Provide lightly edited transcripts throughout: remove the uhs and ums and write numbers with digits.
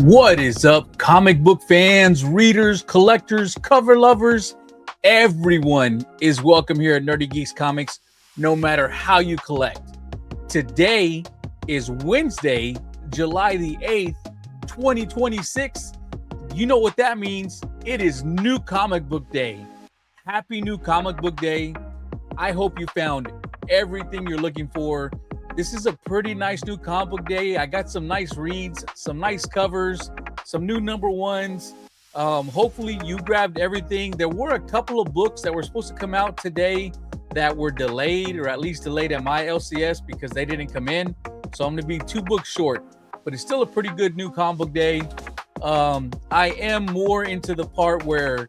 What is up, comic book fans, readers, collectors, cover lovers? Everyone is welcome here at Nerdy Geeks Comics, no matter how you collect. Today is Wednesday, July the 8th, 2026. You know what that means. It is New Comic Book Day. Happy New Comic Book Day. I hope you found everything you're looking for. This is a pretty nice new comic book day. I got some nice reads, some nice covers, some new number ones. Hopefully you grabbed everything. There were a couple of books that were supposed to come out today that were delayed, or at least delayed at my LCS because they didn't come in. So I'm going to be 2 books short, but it's still a pretty good new comic book day. I am more into the part where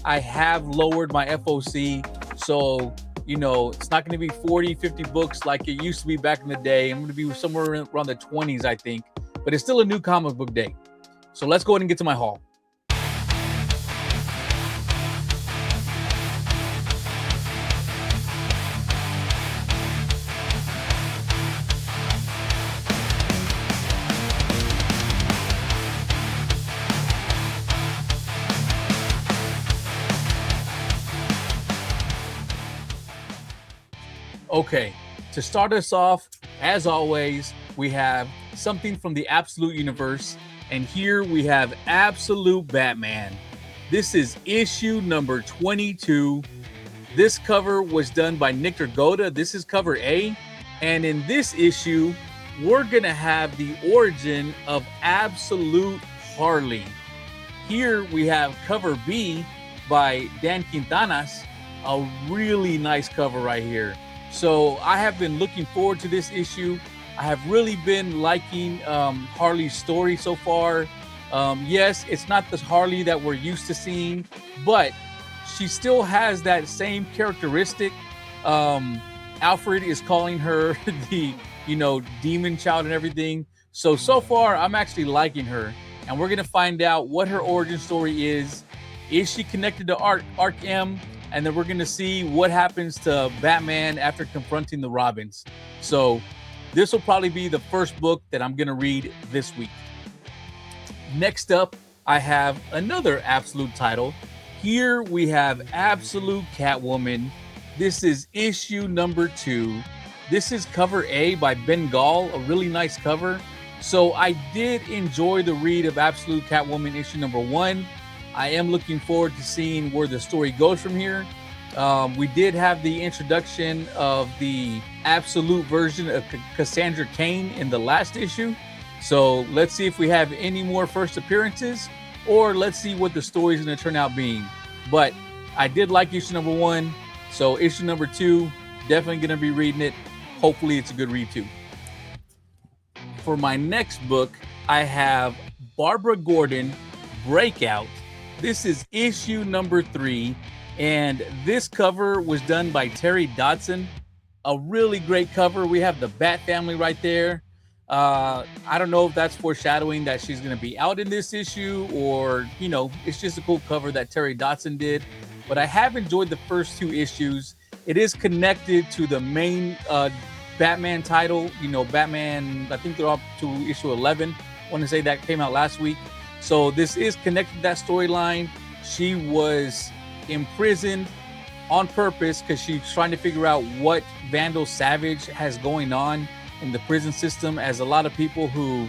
I have lowered my FOC. So you know, it's not going to be 40, 50 books like it used to be back in the day. I'm going to be somewhere around the 20s, I think. But it's still a new comic book day. So let's go ahead and get to my haul. Okay, to start us off, as always, we have something from the Absolute Universe, and here we have Absolute Batman. This is issue number 22. This cover was done by Nick Dragotta. This is cover A, and in this issue, we're gonna have the origin of Absolute Harley. Here we have cover B by Dan Quintanas, a really nice cover right here. So I have been looking forward to this issue. I have really been liking Harley's story so far. Yes, it's not the Harley that we're used to seeing, but she still has that same characteristic. Alfred is calling her the, demon child and everything. So far, I'm actually liking her. And we're going to find out what her origin story is. Is she connected to Arkham? And then we're going to see what happens to Batman after confronting the Robins. So this will probably be the first book that I'm going to read this week. Next up, I have another Absolute title. Here we have Absolute Catwoman. This is issue number 2. This is cover A by Ben Gall, a really nice cover. So I did enjoy the read of Absolute Catwoman issue number 1. I am looking forward to seeing where the story goes from here. We did have the introduction of the Absolute version of Cassandra Cain in the last issue. So let's see if we have any more first appearances, or let's see what the story is going to turn out being. But I did like issue number 1. So issue number 2, definitely going to be reading it. Hopefully it's a good read too. For my next book, I have Barbara Gordon, Breakout. This is issue number 3, and this cover was done by Terry Dodson. A really great cover. We have the Bat family right there. I don't know if that's foreshadowing that she's going to be out in this issue, or, it's just a cool cover that Terry Dodson did. But I have enjoyed the first 2 issues. It is connected to the main Batman title. Batman, I think they're up to issue 11. I want to say that came out last week. So this is connected to that storyline. She was imprisoned on purpose because she's trying to figure out what Vandal Savage has going on in the prison system, as a lot of people who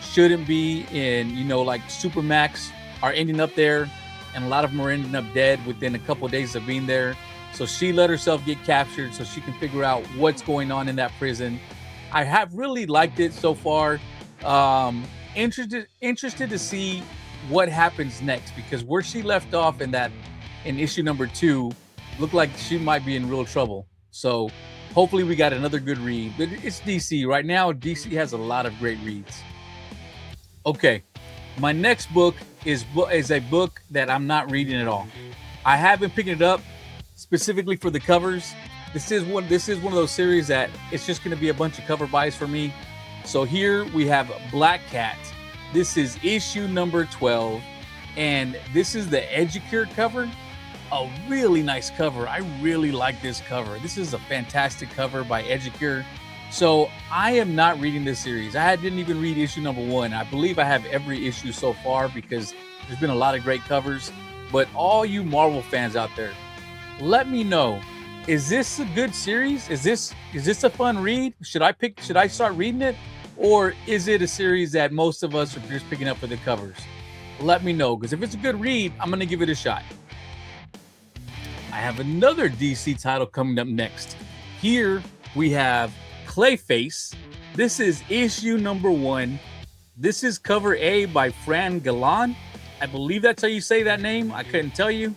shouldn't be in, like Supermax are ending up there, and a lot of them are ending up dead within a couple of days of being there. So she let herself get captured so she can figure out what's going on in that prison. I have really liked it so far. Interested to see what happens next, because where she left off in issue number 2 looked like she might be in real trouble. So hopefully we got another good read. But it's DC right now. DC has a lot of great reads. Okay, my next book is a book that I'm not reading at all. I have been picking it up specifically for the covers. This is one of those series that it's just going to be a bunch of cover buys for me. So here we have Black Cat. This is issue number 12, and this is the Edgecure cover. A really nice cover. I really like this cover. This is a fantastic cover by Edgecure. So I am not reading this series. Didn't even read issue number 1. I believe I have every issue so far because there's been a lot of great covers. But all you Marvel fans out there, let me know, is this a good series? Is this a fun read? Should I start reading it? Or is it a series that most of us are just picking up for the covers? Let me know, because if it's a good read, I'm going to give it a shot. I have another DC title coming up next. Here we have Clayface. This is issue number 1. This is cover A by Fran Galan. I believe that's how you say that name. I couldn't tell you.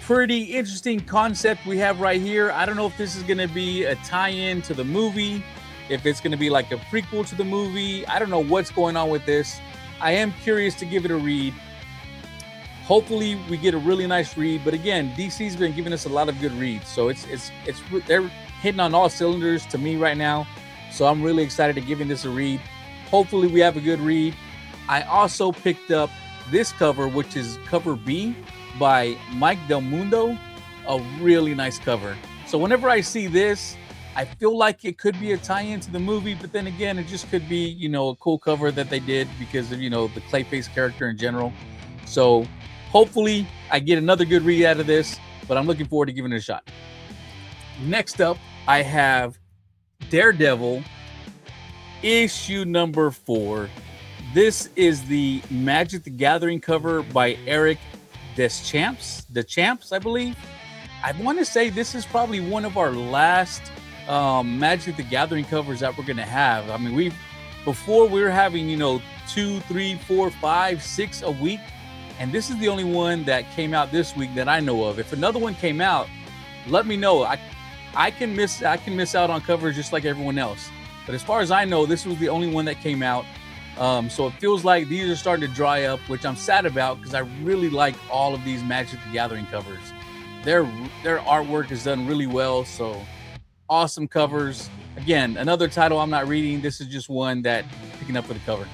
Pretty interesting concept we have right here. I don't know if this is going to be a tie-in to the movie, if it's going to be like a prequel to the movie. I don't know what's going on with this. I am curious to give it a read. Hopefully we get a really nice read. But again, DC's been giving us a lot of good reads. So they're hitting on all cylinders to me right now. So I'm really excited to giving this a read. Hopefully we have a good read. I also picked up this cover, which is cover B by Mike Del Mundo. A really nice cover. So whenever I see this, I feel like it could be a tie-in to the movie, but then again, it just could be, a cool cover that they did because of, the Clayface character in general. So hopefully I get another good read out of this, but I'm looking forward to giving it a shot. Next up, I have Daredevil, issue number 4. This is the Magic the Gathering cover by Eric Deschamps, I believe. I want to say this is probably one of our last Magic the Gathering covers that we're going to have. I mean, before we were having, 2, 3, 4, 5, 6 a week. And this is the only one that came out this week that I know of. If another one came out, let me know. I can miss out on covers just like everyone else. But as far as I know, this was the only one that came out. So it feels like these are starting to dry up, which I'm sad about because I really like all of these Magic the Gathering covers. Their artwork is done really well, so awesome covers. Again, another title I'm not reading. This is just one that I'm picking up for the cover.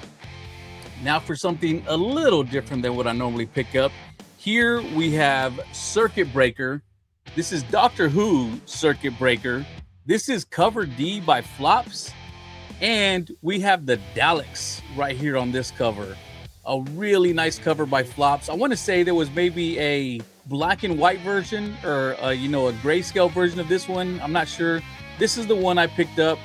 Now for something a little different than what I normally pick up. Here we have Circuit Breaker. This is Doctor Who Circuit Breaker. This is cover D by Flops. And we have the Daleks right here on this cover. A really nice cover by Flops. I want to say there was maybe a black and white version or a grayscale version of this one. I'm not sure. This is the one I picked up,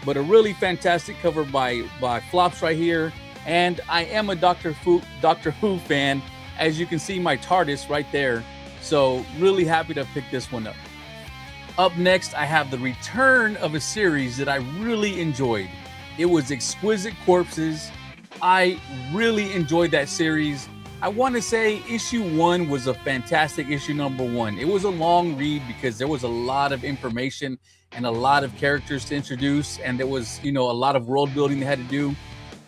but a really fantastic cover by Flops right here. And I am a Doctor Who fan. As you can see, my TARDIS right there. So really happy to pick this one up. Up next, I have the return of a series that I really enjoyed. It was Exquisite Corpses. I really enjoyed that series. I want to say issue 1 was a fantastic issue number 1. It was a long read because there was a lot of information and a lot of characters to introduce. And there was, a lot of world building they had to do.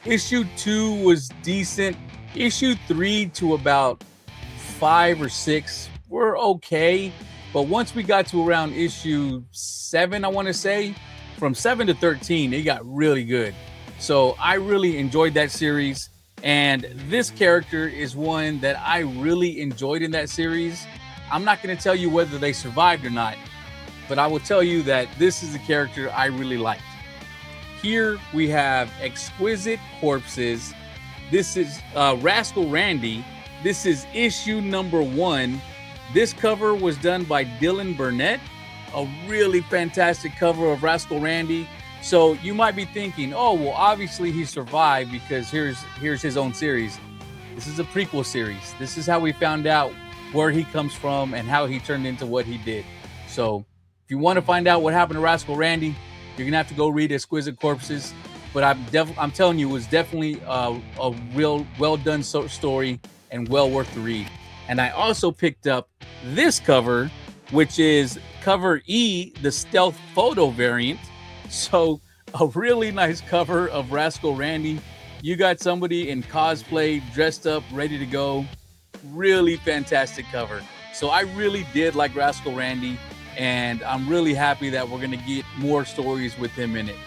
Issue 2 was decent. Issue 3 to about 5 or 6 were okay. But once we got to around issue 7, I want to say, from 7 to 13, it got really good. So I really enjoyed that series. And this character is one that I really enjoyed in that series. I'm not going to tell you whether they survived or not, but I will tell you that this is a character I really liked. Here we have Exquisite Corpses. This is Rascal Randy. This is issue number 1. This cover was done by Dylan Burnett. A really fantastic cover of Rascal Randy. So you might be thinking, oh, well, obviously he survived because here's his own series. This is a prequel series. This is how we found out where he comes from and how he turned into what he did. So if you want to find out what happened to Rascal Randy, you're going to have to go read Exquisite Corpses. But I'm telling you, it was definitely a real well-done story and well worth the read. And I also picked up this cover, which is cover E, the stealth photo variant. So a really nice cover of Rascal Randy. You got somebody in cosplay, dressed up, ready to go. Really fantastic cover. So I really did like Rascal Randy, and I'm really happy that we're going to get more stories with him in it.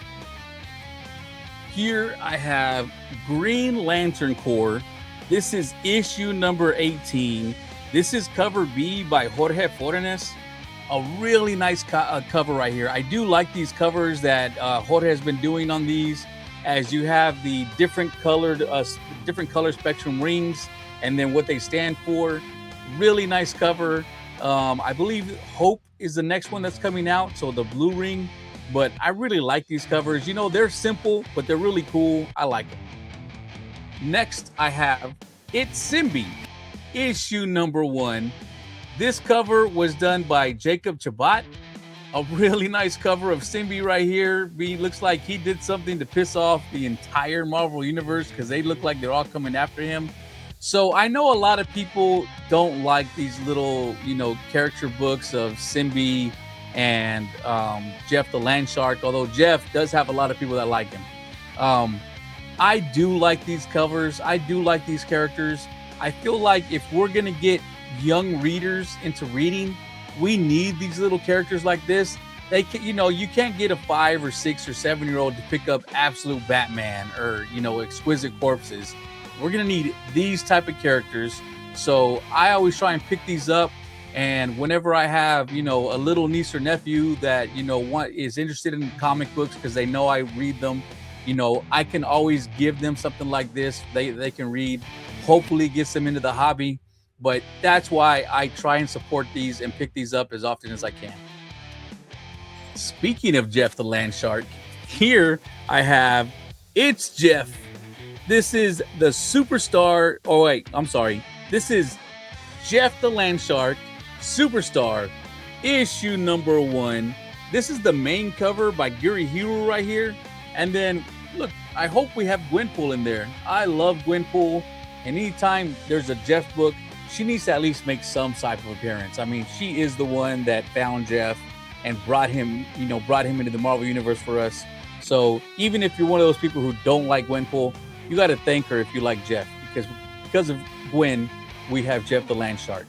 Here I have Green Lantern Corps. This is issue number 18. This is cover B by Jorge Fornes. a really nice cover right here. I do like these covers that Jorge has been doing on these, as you have the different color spectrum rings and then what they stand for. Really nice cover. I believe Hope is the next one that's coming out, so the blue ring. But I really like these covers. You know, they're simple, but they're really cool. I like them. Next, I have It's Symbie, issue number 1. This cover was done by Jacob Chabot. A really nice cover of Symbie right here. He looks like he did something to piss off the entire Marvel Universe because they look like they're all coming after him. So I know a lot of people don't like these little, you know, character books of Symbie and Jeff the Land Shark, although Jeff does have a lot of people that like him. I do like these covers. I do like these characters. I feel like if we're going to get young readers into reading, we need these little characters like this. They can, you know, you can't get a 5 or 6 or 7-year-old to pick up Absolute Batman or, you know, Exquisite Corpses. We're going to need these type of characters. So I always try and pick these up. And whenever I have, you know, a little niece or nephew that, you know, is interested in comic books because they know I read them, you know, I can always give them something like this. They can read. Hopefully it gets them into the hobby. But that's why I try and support these and pick these up as often as I can. Speaking of Jeff the Land Shark, here I have It's Jeff. This is the Superstar. Oh, wait, I'm sorry. This is Jeff the Land Shark Superstar, issue number 1. This is the main cover by Gurihiru right here. And then, look, I hope we have Gwenpool in there. I love Gwenpool. And anytime there's a Jeff book, she needs to at least make some type of appearance. I mean, she is the one that found Jeff and brought him into the Marvel Universe for us. So even if you're one of those people who don't like Gwenpool, you got to thank her if you like Jeff, because of Gwen, we have Jeff the Land Shark.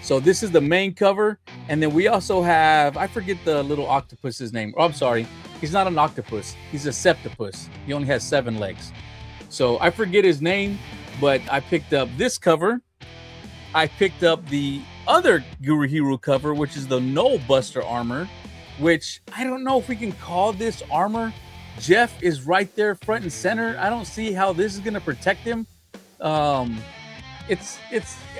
So this is the main cover. And then we also have, I forget the little octopus's name. Oh, I'm sorry. He's not an octopus. He's a septopus. He only has 7 legs. So I forget his name, but I picked up this cover. I picked up the other Gurihiru cover, which is the Null Buster armor, which I don't know if we can call this armor. Jeff is right there front and center. I don't see how this is going to protect him. It's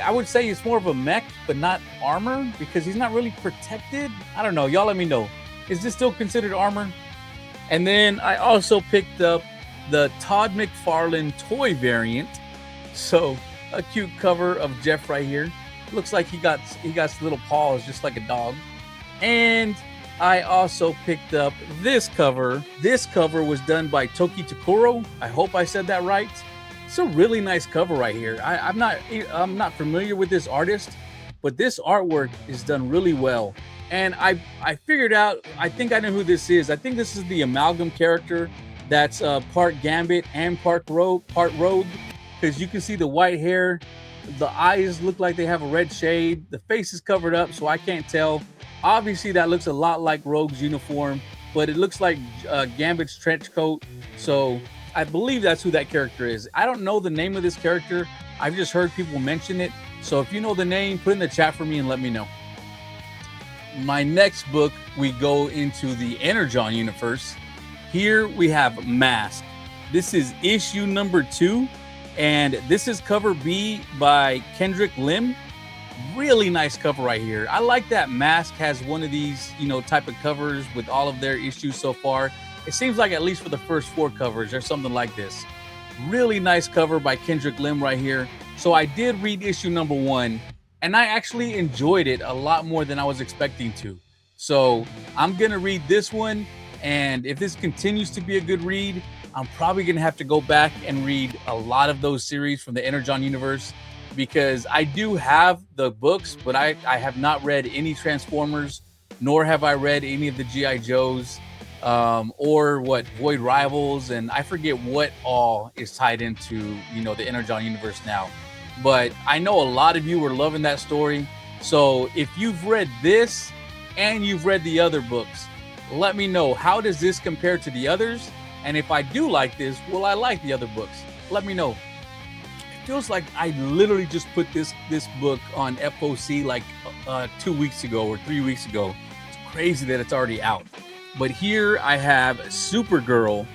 I would say it's more of a mech, but not armor, because he's not really protected. I don't know. Y'all let me know. Is this still considered armor? And then I also picked up the Todd McFarlane toy variant. So a cute cover of Jeff right here. Looks like he got little paws just like a dog. And I also picked up this cover. This cover was done by Toki Takuro. I hope I said that right. It's a really nice cover right here. I'm not familiar with this artist, but this artwork is done really well. And I figured out, I think I know who this is. I think this is the Amalgam character that's part Gambit and part Rogue, because you can see the white hair. The eyes look like they have a red shade. The face is covered up, so I can't tell. Obviously, that looks a lot like Rogue's uniform, but it looks like Gambit's trench coat. So I believe that's who that character is. I don't know the name of this character. I've just heard people mention it. So if you know the name, put in the chat for me and let me know. My next book, we go into the Energon universe. Here we have M.A.S.K. This is issue number 2. And this is cover B by Kendrick Lim. Really nice cover right here. I like that M.A.S.K has one of these, type of covers with all of their issues so far. It seems like at least for the first 4 covers, there's something like this. Really nice cover by Kendrick Lim right here. So I did read issue number 1, and I actually enjoyed it a lot more than I was expecting to. So I'm going to read this one, and if this continues to be a good read, I'm probably going to have to go back and read a lot of those series from the Energon universe, because I do have the books, but I have not read any Transformers, nor have I read any of the G.I. Joes, or Void Rivals, and I forget what all is tied into, the Energon universe now. But I know a lot of you were loving that story. So if you've read this and you've read the other books, let me know, how does this compare to the others? And if I do like this, will I like the other books? Let me know. It feels like I literally just put this book on FOC like 2 weeks ago or 3 weeks ago. crazy that it's already out. But here I have Supergirl.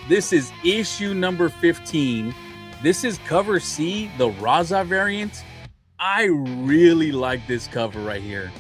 This is issue number 15. This is cover C, the Raza variant. I really like this cover right here.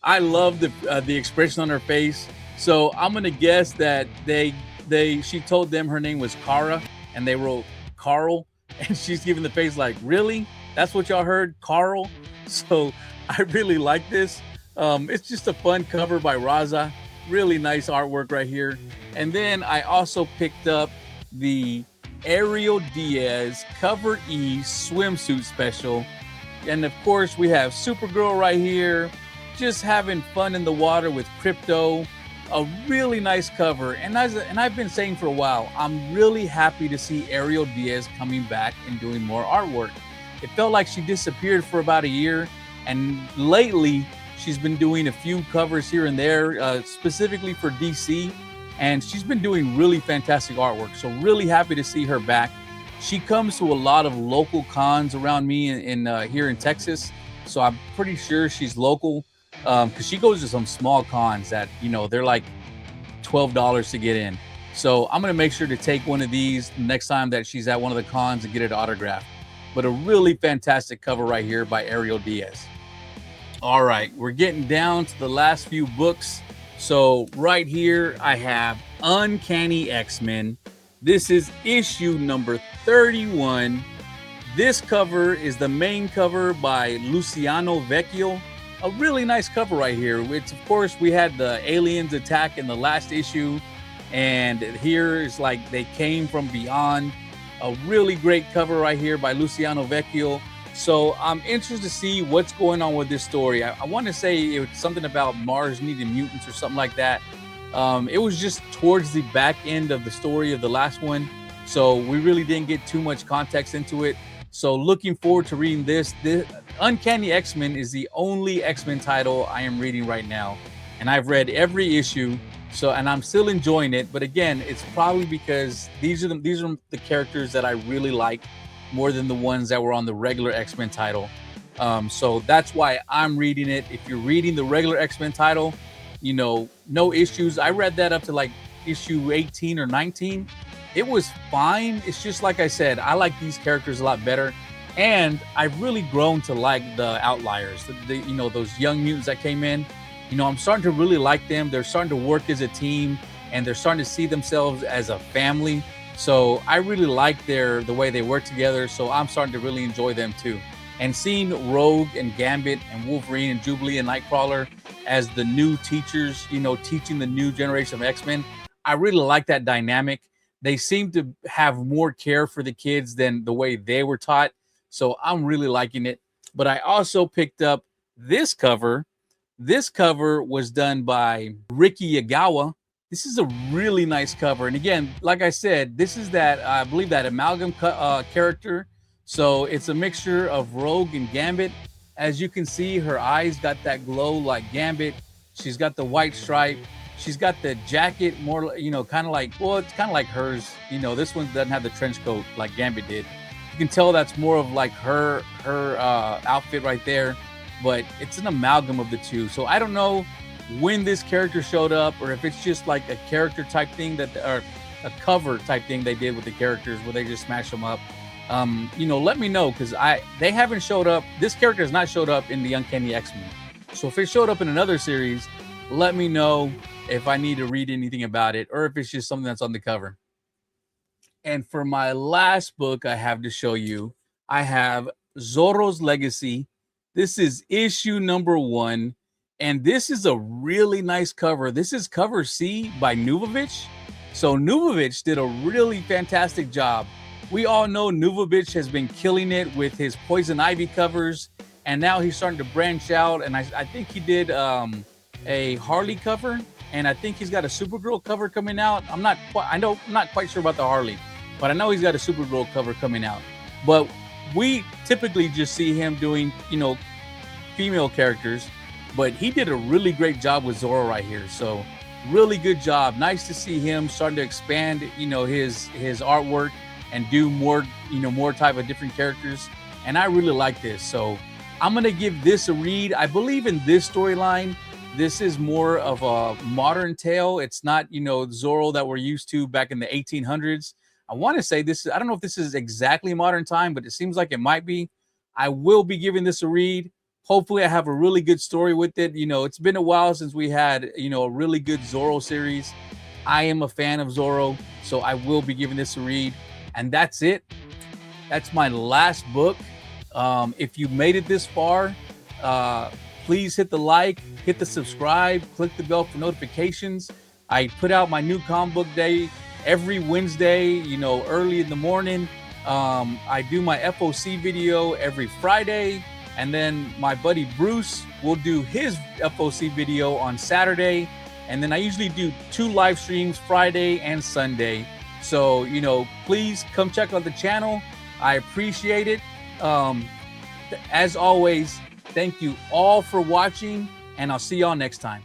I love the expression on her face. So I'm gonna guess that she told them her name was Kara, and they wrote Carl, and she's giving the face like, really? That's what y'all heard, Carl? So I really like this. It's just a fun cover by Raza. Really nice artwork right here. And then I also picked up the Ariel Diaz Cover E swimsuit special. And of course, we have Supergirl right here, just having fun in the water with Crypto. A really nice cover. And I've been saying for a while, I'm really happy to see Ariel Diaz coming back and doing more artwork. It felt like she disappeared for about a year, and lately she's been doing a few covers here and there, specifically for DC, and she's been doing really fantastic artwork. So really happy to see her back. She comes to a lot of local cons around me in here in Texas, so I'm pretty sure she's local, because she goes to some small cons that, you know, they're like $12 to get in. So I'm gonna make sure to take one of these next time that she's at one of the cons and get it autographed. But a really fantastic cover right here by Ariel Diaz. All right, we're getting down to the last few books. So right here I have Uncanny X-Men. This is issue number 31. This cover is the main cover by Luciano Vecchio. A really nice cover right here, which of course we had the aliens attack in the last issue, and here is like they came from beyond. A really great cover right here by Luciano Vecchio. So I'm interested to see what's going on with this story. I want to say it was something about Mars needing mutants or something like that. It was just towards the back end of the story of the last one, so we really didn't get too much context into it. So looking forward to reading this. Uncanny X-Men is the only X-Men title I am reading right now, and I've read every issue. So, and I'm still enjoying it. But again, it's probably because these are the characters that I really like more than the ones that were on the regular X-Men title. So that's why I'm reading it. If you're reading the regular X-Men title, you know, no issues. I read that up to like issue 18 or 19. It was fine. It's just like I said, I like these characters a lot better. And I've really grown to like the Outliers, you know, those young mutants that came in. You know, I'm starting to really like them. They're starting to work as a team, and they're starting to see themselves as a family. So I really like the way they work together. So I'm starting to really enjoy them too. And seeing Rogue and Gambit and Wolverine and Jubilee and Nightcrawler as the new teachers, you know, teaching the new generation of X-Men, I really like that dynamic. They seem to have more care for the kids than the way they were taught. So I'm really liking it. But I also picked up this cover. This cover was done by Ricky Yagawa. This is a really nice cover. And again, like I said, this is that, I believe that amalgam character. So it's a mixture of Rogue and Gambit. As you can see, her eyes got that glow like Gambit. She's got the white stripe. She's got the jacket more, you know, kind of like, well, it's kind of like hers. You know, this one doesn't have the trench coat like Gambit did. You can tell that's more of like her outfit right there. But it's an amalgam of the two. So I don't know when this character showed up, or if it's just like a character type thing or a cover type thing they did with the characters where they just smash them up. You know, let me know, because they haven't showed up. This character has not showed up in the Uncanny X-Men. So if it showed up in another series, let me know if I need to read anything about it, or if it's just something that's on the cover. And for my last book I have to show you, I have Zorro's Legacy. This is issue number 1, and this is a really nice cover. This is cover C by Nuvovich. So Nuvovich did a really fantastic job. We all know Nuvovich has been killing it with his Poison Ivy covers, and now he's starting to branch out. And I think he did a Harley cover, and I think he's got a Supergirl cover coming out. I'm not quite sure about the Harley, but I know he's got a Supergirl cover coming out. But we typically just see him doing, you know, female characters, but he did a really great job with Zorro right here. So really good job. Nice to see him starting to expand, you know, his artwork and do more, you know, more type of different characters. And I really like this. So I'm going to give this a read. I believe in this storyline, This is more of a modern tale. It's not, you know, Zorro that we're used to back in the 1800s. I want to say this is, I don't know if this is exactly modern time, but it seems like it might be. I will be giving this a read. Hopefully I have a really good story with it. You know, it's been a while since we had, you know, a really good Zorro series. I am a fan of Zorro, so I will be giving this a read. And that's it. That's my last book. If you made it this far, please hit the like, hit the subscribe, click the bell for notifications. I put out my new comic book day every Wednesday, you know, early in the morning. I do my FOC video every Friday, and then my buddy Bruce will do his FOC video on Saturday. And then I usually do 2 live streams, Friday and Sunday. So, you know, please come check out the channel. I appreciate it. As always, thank you all for watching, and I'll see y'all next time.